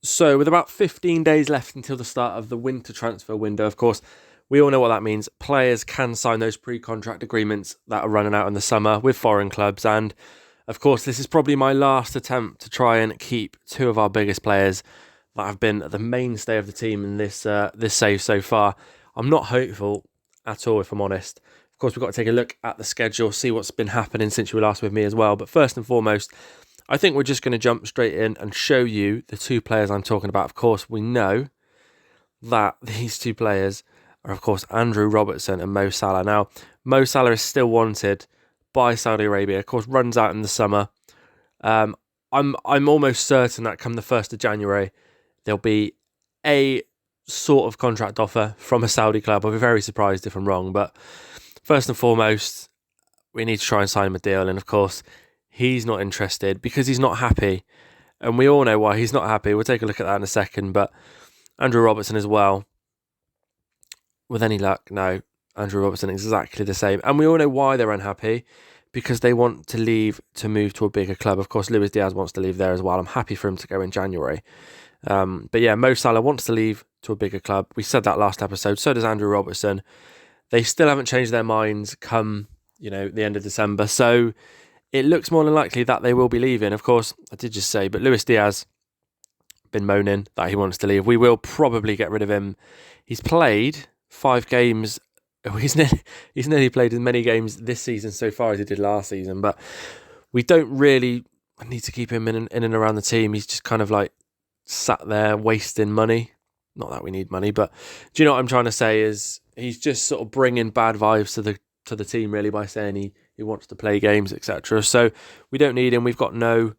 So, with about 15 days left until the start of the winter transfer window, of course, we all know what that means. Players can sign those pre-contract agreements that are running out in the summer with foreign clubs. And, of course, this is probably my last attempt to try and keep two of our biggest players that have been the mainstay of the team in this save so far. I'm not hopeful at all, if I'm honest. Of course, we've got to take a look at the schedule, see what's been happening since you were last with me as well. But first and foremost, I think we're just going to jump straight in and show you the two players I'm talking about. Of course, we know that these two players are, of course, Andrew Robertson and Mo Salah. Now, Mo Salah is still wanted by Saudi Arabia. Of course, runs out in the summer. I'm almost certain that come the 1st of January, there'll be a sort of contract offer from a Saudi club. I'll be very surprised if I'm wrong. But first and foremost, we need to try and sign him a deal. And, of course, he's not interested because he's not happy. And we all know why he's not happy. We'll take a look at that in a second. But Andrew Robertson as well. With any luck, no. Andrew Robertson exactly the same. And we all know why they're unhappy. Because they want to leave to move to a bigger club. Of course, Luis Diaz wants to leave there as well. I'm happy for him to go in January. But yeah, Mo Salah wants to leave to a bigger club. We said that last episode. So does Andrew Robertson. They still haven't changed their minds come, the end of December. So it looks more than likely that they will be leaving. Of course, I did just say, but Luis Diaz been moaning that he wants to leave. We will probably get rid of him. He's played 5 games. He's nearly played as many games this season so far as he did last season. But we don't really need to keep him in and around the team. He's just kind of like sat there wasting money. Not that we need money, but do you know what I'm trying to say is he's just sort of bringing bad vibes to the team really by saying he wants to play games, etc. So we don't need him. We've got no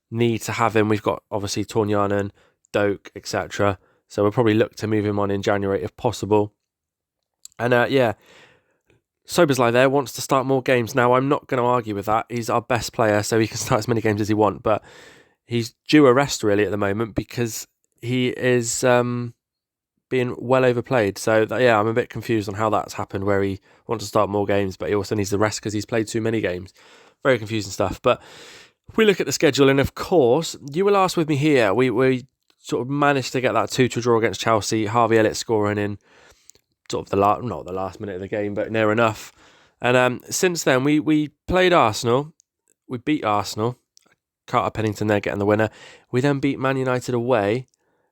need to have him. We've got obviously Tornianen, Doak, etc. So we'll probably look to move him on in January if possible. And Sobersley there wants to start more games. Now, I'm not going to argue with that. He's our best player, so he can start as many games as he wants. But he's due a rest, really, at the moment because he is being well overplayed. So, I'm a bit confused on how that's happened, where he wants to start more games, but he also needs the rest because he's played too many games. Very confusing stuff. But if we look at the schedule, and of course, you were last with me here. We sort of managed to get that 2-2 draw against Chelsea. Harvey Elliott scoring in sort of not the last minute of the game, but near enough. And since then, we played Arsenal. We beat Arsenal. Carter Pennington there getting the winner. We then beat Man United away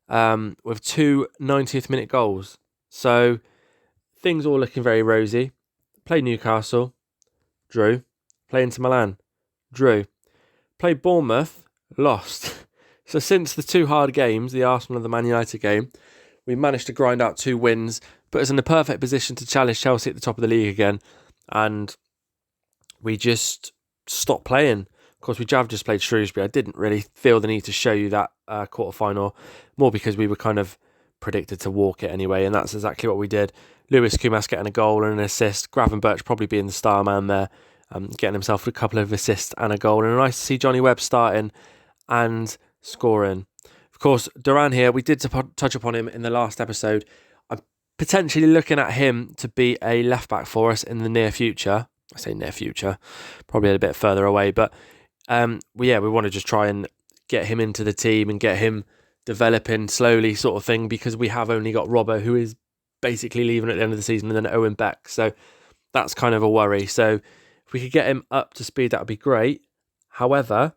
with 2 90th minute goals. So things all looking very rosy. Played Newcastle, drew. Played Inter Milan, drew. Played Bournemouth, lost. So since the 2 hard games, the Arsenal and the Man United game, we managed to grind out 2 wins, put us in the perfect position to challenge Chelsea at the top of the league again. And we just stopped playing. Of course, we have just played Shrewsbury. I didn't really feel the need to show you that quarter-final, more because we were kind of predicted to walk it anyway, and that's exactly what we did. Lewis Kumas getting a goal and an assist. Gravenberch probably being the star man there, getting himself a couple of assists and a goal. And nice to see Johnny Webb starting and scoring. Of course, Duran here, we did touch upon him in the last episode. I'm potentially looking at him to be a left-back for us in the near future. I say near future, probably a bit further away, but we want to just try and get him into the team and get him developing slowly sort of thing, because we have only got Robbo, who is basically leaving at the end of the season, and then Owen Beck. So that's kind of a worry. So if we could get him up to speed, that would be great. However,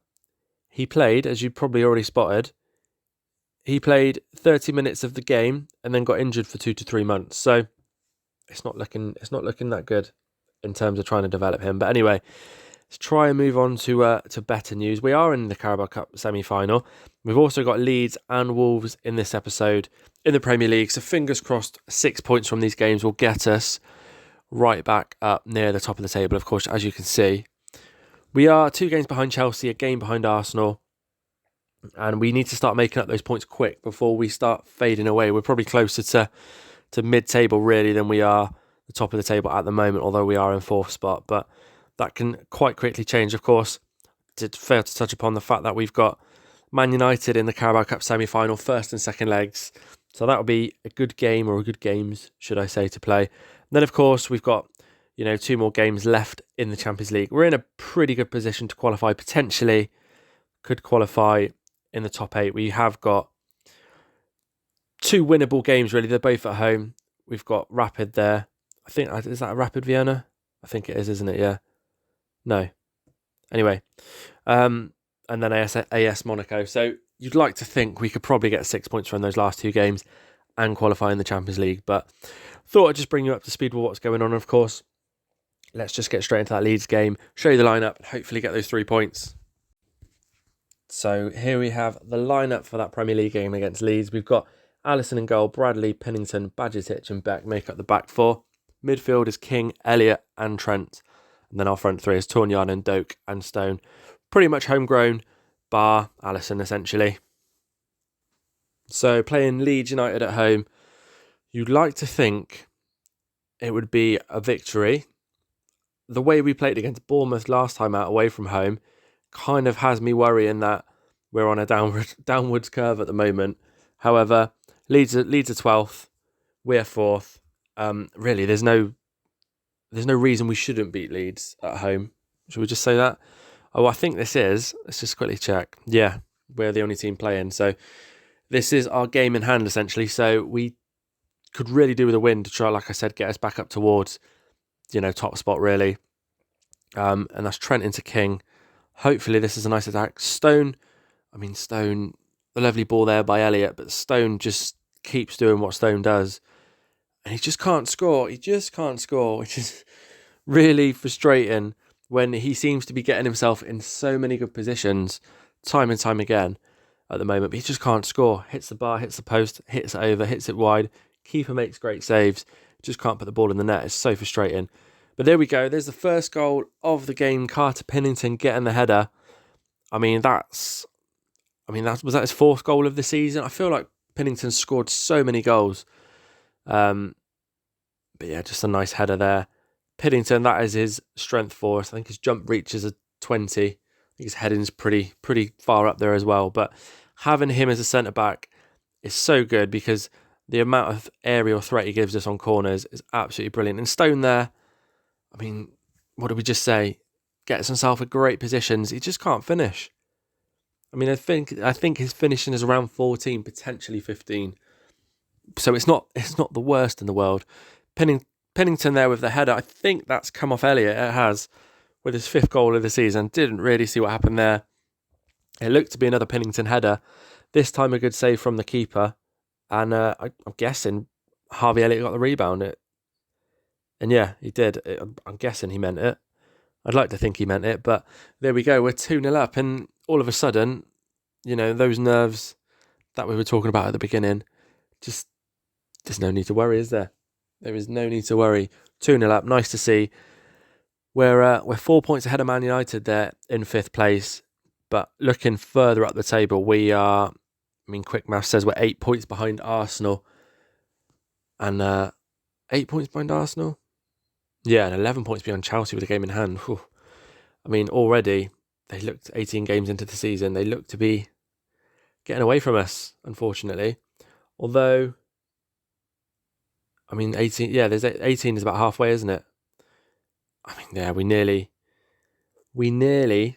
he played, as you probably already spotted, he played 30 minutes of the game and then got injured for 2 to 3 months. So it's not looking that good in terms of trying to develop him. But anyway, let's try and move on to better news. We are in the Carabao Cup semi-final. We've also got Leeds and Wolves in this episode in the Premier League. So fingers crossed, 6 points from these games will get us right back up near the top of the table. Of course, as you can see, we are 2 games behind Chelsea, a game behind Arsenal. And we need to start making up those points quick before we start fading away. We're probably closer to mid-table, really, than we are the top of the table at the moment, although we are in 4th spot. But that can quite quickly change, of course. Did fail to touch upon the fact that we've got Man United in the Carabao Cup semi-final, first and second legs. So that will be a good game, or a good games, should I say, to play. And then, of course, we've got 2 more games left in the Champions League. We're in a pretty good position to qualify, potentially could qualify in the top 8. We have got two winnable games, really. They're both at home. We've got Rapid there. I think, is that a Rapid Vienna? I think it is, isn't it? Yeah. No. Anyway. And then AS Monaco. So you'd like to think we could probably get 6 points from those last two games and qualify in the Champions League. But thought I'd just bring you up to speed with what's going on, of course. Let's just get straight into that Leeds game, show you the lineup, and hopefully get those 3 points. So here we have the lineup for that Premier League game against Leeds. We've got Alisson in goal, Bradley, Pennington, Bajcetic and Beck make up the back four. Midfield is King, Elliott and Trent. And then our front three is Tornyan, Doak and Stone. Pretty much homegrown, bar Alisson essentially. So playing Leeds United at home, you'd like to think it would be a victory. The way we played against Bournemouth last time out away from home kind of has me worrying that we're on a downwards curve at the moment. However, Leeds are 12th, we're 4th. Really, there's no reason we shouldn't beat Leeds at home. Should we just say that? Oh, I think this is. Let's just quickly check. Yeah, we're the only team playing. So this is our game in hand, essentially. So we could really do with a win to try, like I said, get us back up towards, top spot, really. And that's Trent into King. Hopefully this is a nice attack. Stone, the lovely ball there by Elliott, but Stone just keeps doing what Stone does. And he just can't score. Which is really frustrating when he seems to be getting himself in so many good positions time and time again at the moment. But he just can't score. Hits the bar, hits the post, hits it over, hits it wide. Keeper makes great saves. Just can't put the ball in the net. It's so frustrating. But there we go. There's the first goal of the game. Carter Pennington getting the header. Was that his fourth goal of the season? I feel like Pennington scored so many goals. But yeah, just a nice header there. Pennington, that is his strength for us. I think his jump reach is a 20. I think his heading's pretty far up there as well. But having him as a centre-back is so good because the amount of aerial threat he gives us on corners is absolutely brilliant. And Stone there, what did we just say? Gets himself in great positions. He just can't finish. I think his finishing is around 14, potentially 15. So it's not the worst in the world. Pennington there with the header. I think that's come off Elliott. It has, with his 5th goal of the season. Didn't really see what happened there. It looked to be another Pennington header. This time a good save from the keeper. And I'm guessing Harvey Elliott got the rebound. And yeah, he did. I'm guessing he meant it. I'd like to think he meant it. But there we go. We're 2-0 up. And all of a sudden, those nerves that we were talking about at the beginning, just there's no need to worry, is there? There is no need to worry. 2-0 up. Nice to see. We're 4 points ahead of Man United there in 5th place. But looking further up the table, we are... quick math says we're 8 points behind Arsenal. And 8 points behind Arsenal? Yeah, and 11 points behind Chelsea with a game in hand. Whew. Already, they looked 18 games into the season. They look to be getting away from us, unfortunately. Although, 18, yeah, there's 18 is about halfway, isn't it? Yeah, we nearly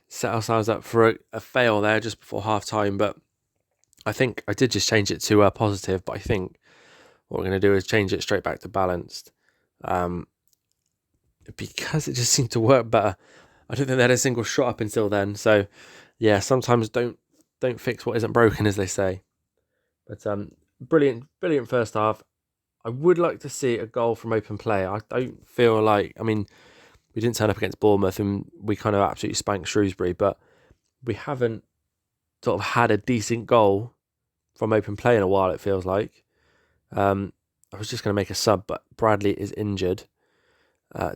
set ourselves up for a fail there just before half time, but I think I did just change it to positive, but I think what we're going to do is change it straight back to balanced. Because it just seemed to work better. I don't think they had a single shot up until then. So, yeah, sometimes don't fix what isn't broken, as they say. But brilliant first half. I would like to see a goal from open play. I don't feel like... we didn't turn up against Bournemouth and we kind of absolutely spanked Shrewsbury, but we haven't sort of had a decent goal from open play in a while, it feels like. I was just going to make a sub, but Bradley is injured.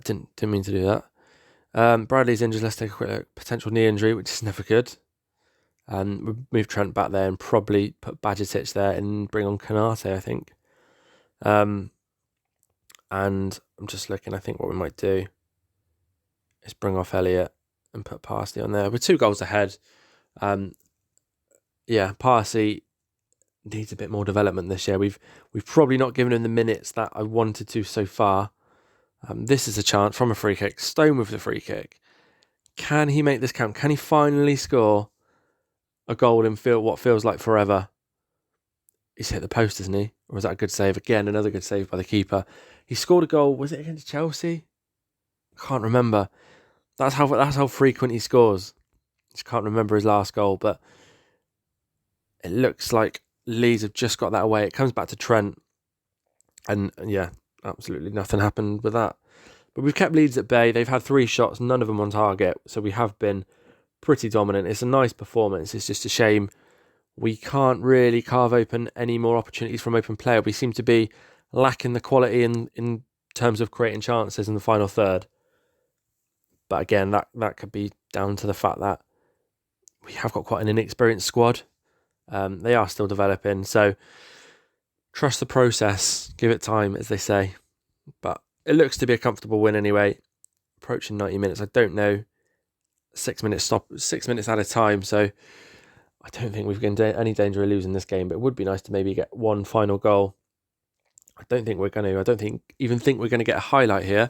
Didn't mean to do that. Bradley's injured. Let's take a quick look. Potential knee injury, which is never good. We'll move Trent back there and probably put Bajcetic there and bring on Kanate, I think. And I'm just looking. I think what we might do is bring off Elliott and put Parsley on there. We're 2 goals ahead. Parsley needs a bit more development this year. We've probably not given him the minutes that I wanted to so far. This is a chance from a free kick. Stone with the free kick. Can he make this count? Can he finally score a goal in what feels like forever? he's hit the post, isn't he? Or was that a good save? Again, another good save by the keeper. He scored a goal. Was it against Chelsea? I can't remember. That's how frequent he scores. Just can't remember his last goal, but it looks like Leeds have just got that away. It comes back to Trent, and yeah, absolutely nothing happened with that. But we've kept Leeds at bay. They've had 3 shots, none of them on target, so we have been pretty dominant. It's a nice performance. It's just a shame we can't really carve open any more opportunities from open play. We seem to be lacking the quality in terms of creating chances in the final third. But again, that could be down to the fact that we have got quite an inexperienced squad. They are still developing, so trust the process, give it time, as they say. But it looks to be a comfortable win anyway. Approaching 90 minutes, I don't know. 6 minutes at a time, so I don't think we've got any danger of losing this game, but it would be nice to maybe get one final goal. I don't think we're going to. I don't even think we're going to get a highlight here.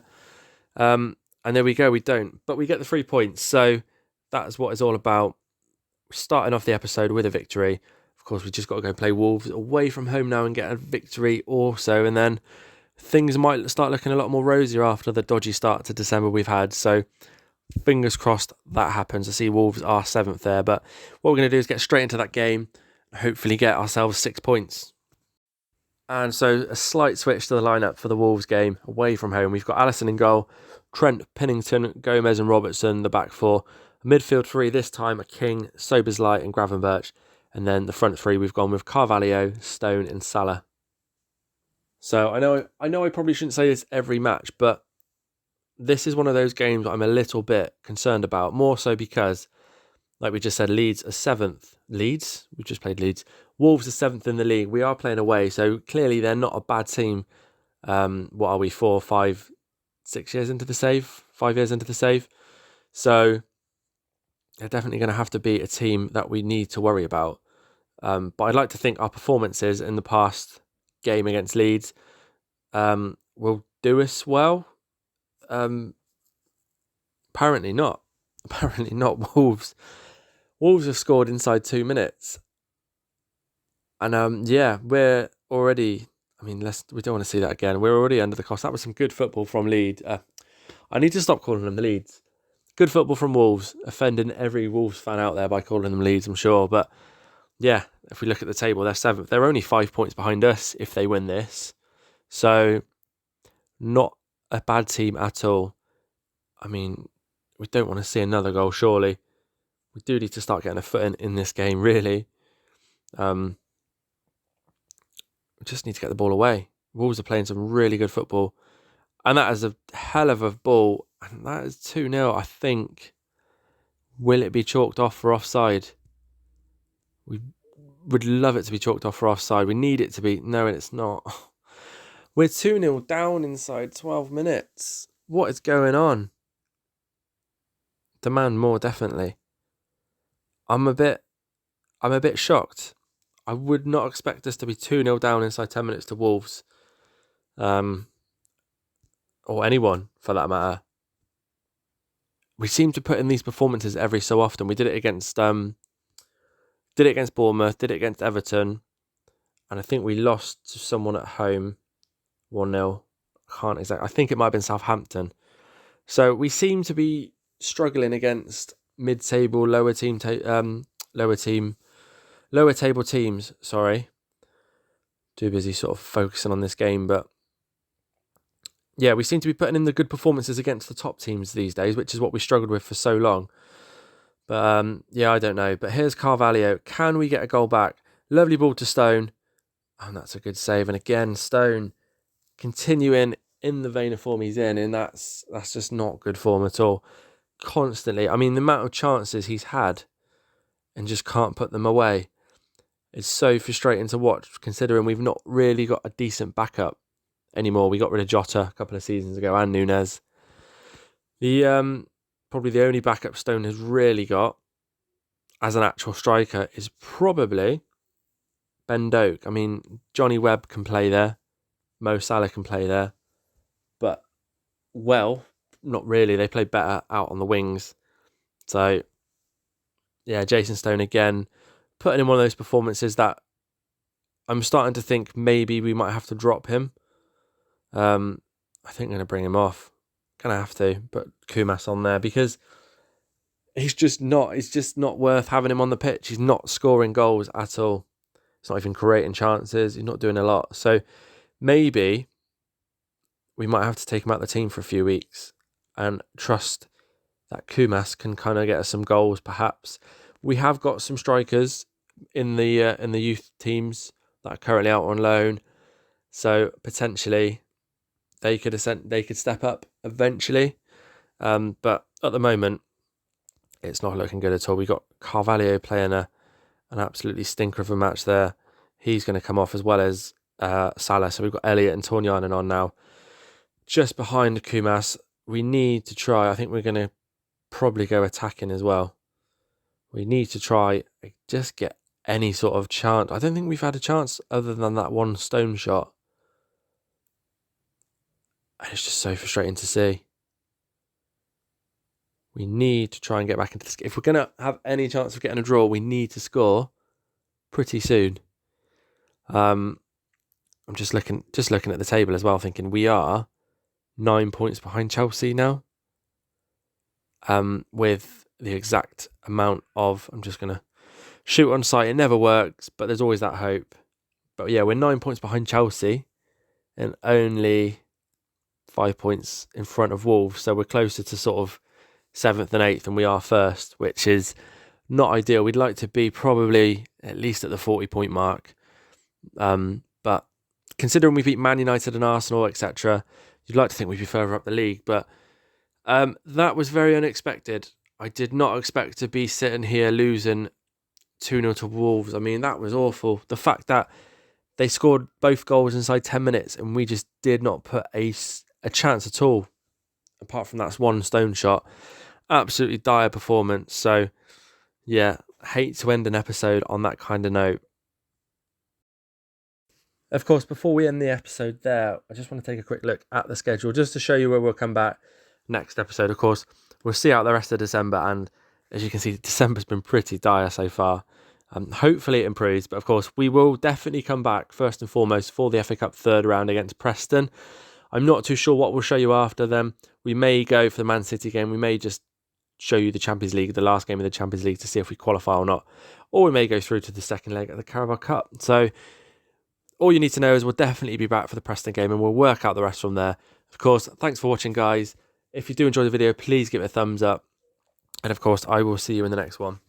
And there we go, we don't. But we get the 3 points, so that's what it's all about. We're starting off the episode with a victory. Of course, we just got to go play Wolves away from home now and get a victory also, and then things might start looking a lot more rosier after the dodgy start to December we've had. So fingers crossed that happens. I see Wolves are 7th there, but what we're going to do is get straight into that game and hopefully get ourselves 6 points. And so a slight switch to the lineup for the Wolves game away from home. We've got Alisson in goal, Trent, Pennington, Gomez and Robertson, the back 4. Midfield 3 this time are King, Sobersley and Gravenberch. And then the front 3 we've gone with Carvalho, Stone and Salah. So I know I probably shouldn't say this every match, but this is one of those games I'm a little bit concerned about, more so because, like we just said, Leeds are 7th. Leeds? We've just played Leeds. Wolves are 7th in the league. We are playing away, so clearly they're not a bad team. What are we, 4, 5, 6 years into the save? 5 years into the save? So they're definitely going to have to be a team that we need to worry about. But I'd like to think our performances in the past game against Leeds will do us well. Apparently not. Wolves have scored inside 2 minutes. And we're already, we don't want to see that again. We're already under the cost. That was some good football from Leeds. I need to stop calling them the Leeds. Good football from Wolves, offending every Wolves fan out there by calling them Leeds, I'm sure. But yeah, if we look at the table, they're 7th. They're only 5 points behind us if they win this. So not a bad team at all. We don't want to see another goal, surely. We do need to start getting a foot in this game, really. We just need to get the ball away. Wolves are playing some really good football. And that is a hell of a ball. And that is 2-0, I think. Will it be chalked off for offside? We would love it to be chalked off for offside. We need it to be. No, it's not. We're 2-0 down inside 12 minutes. What is going on? Demand more, definitely. I'm a bit shocked. I would not expect us to be 2-0 down inside 10 minutes to Wolves. Or anyone, for that matter. We seem to put in these performances every so often. We did it against Bournemouth, did it against Everton, and I think we lost to someone at home 1-0. I think it might have been Southampton. So we seem to be struggling against mid-table, lower table teams. Sorry, too busy sort of focusing on this game, but yeah, we seem to be putting in the good performances against the top teams these days, which is what we struggled with for so long. But I don't know. But here's Carvalho. Can we get a goal back? Lovely ball to Stone, and that's a good save. And again, Stone continuing in the vein of form he's in, and that's just not good form at all. Constantly, the amount of chances he's had and just can't put them away. It's so frustrating to watch, considering we've not really got a decent backup anymore. We got rid of Jota a couple of seasons ago and Nunez. Probably the only backup Stone has really got as an actual striker is probably Ben Doak. Johnny Webb can play there. Mo Salah can play there. But, not really. They play better out on the wings. So, yeah, Jason Stone again, putting in one of those performances that I'm starting to think maybe we might have to drop him. I think I'm going to bring him off. Gonna have to put Kumas on there because it's just not worth having him on the pitch. He's not scoring goals at all. He's not even creating chances. He's not doing a lot. So maybe we might have to take him out of the team for a few weeks and trust that Kumas can kind of get us some goals. Perhaps we have got some strikers in the youth teams that are currently out on loan, so potentially they could step up eventually. But at the moment, it's not looking good at all. We got Carvalho playing an absolutely stinker of a match there. He's going to come off as well as Salah. So we've got Elliott and Tornianen on now. Just behind Kumas, we need to try. I think we're going to probably go attacking as well. We need to try just get any sort of chance. I don't think we've had a chance other than that one stone shot. And it's just so frustrating to see. We need to try and get back into this. If we're going to have any chance of getting a draw, we need to score pretty soon. I'm just looking at the table as well, thinking we are 9 points behind Chelsea now. With the exact amount of, I'm just going to shoot on sight. It never works, but there's always that hope. But yeah, we're 9 points behind Chelsea and only 5 points in front of Wolves. So we're closer to sort of 7th and 8th than we are first, which is not ideal. We'd like to be probably at least at the 40-point mark. But considering we beat Man United and Arsenal, etc., you'd like to think we'd be further up the league. But that was very unexpected. I did not expect to be sitting here losing 2-0 to Wolves. I mean, that was awful. The fact that they scored both goals inside 10 minutes and we just did not put a chance at all, apart from that one stone shot. Absolutely dire performance. So, yeah, hate to end an episode on that kind of note. Of course, before we end the episode there, I just want to take a quick look at the schedule just to show you where we'll come back next episode. Of course, we'll see out the rest of December, and as you can see, December's been pretty dire so far. Hopefully it improves, but of course, we will definitely come back first and foremost for the FA Cup third round against Preston. I'm not too sure what we'll show you after them. We may go for the Man City game. We may just show you the Champions League, the last game of the Champions League, to see if we qualify or not. Or we may go through to the second leg of the Carabao Cup. So all you need to know is we'll definitely be back for the Preston game and we'll work out the rest from there. Of course, thanks for watching, guys. If you do enjoy the video, please give it a thumbs up. And of course, I will see you in the next one.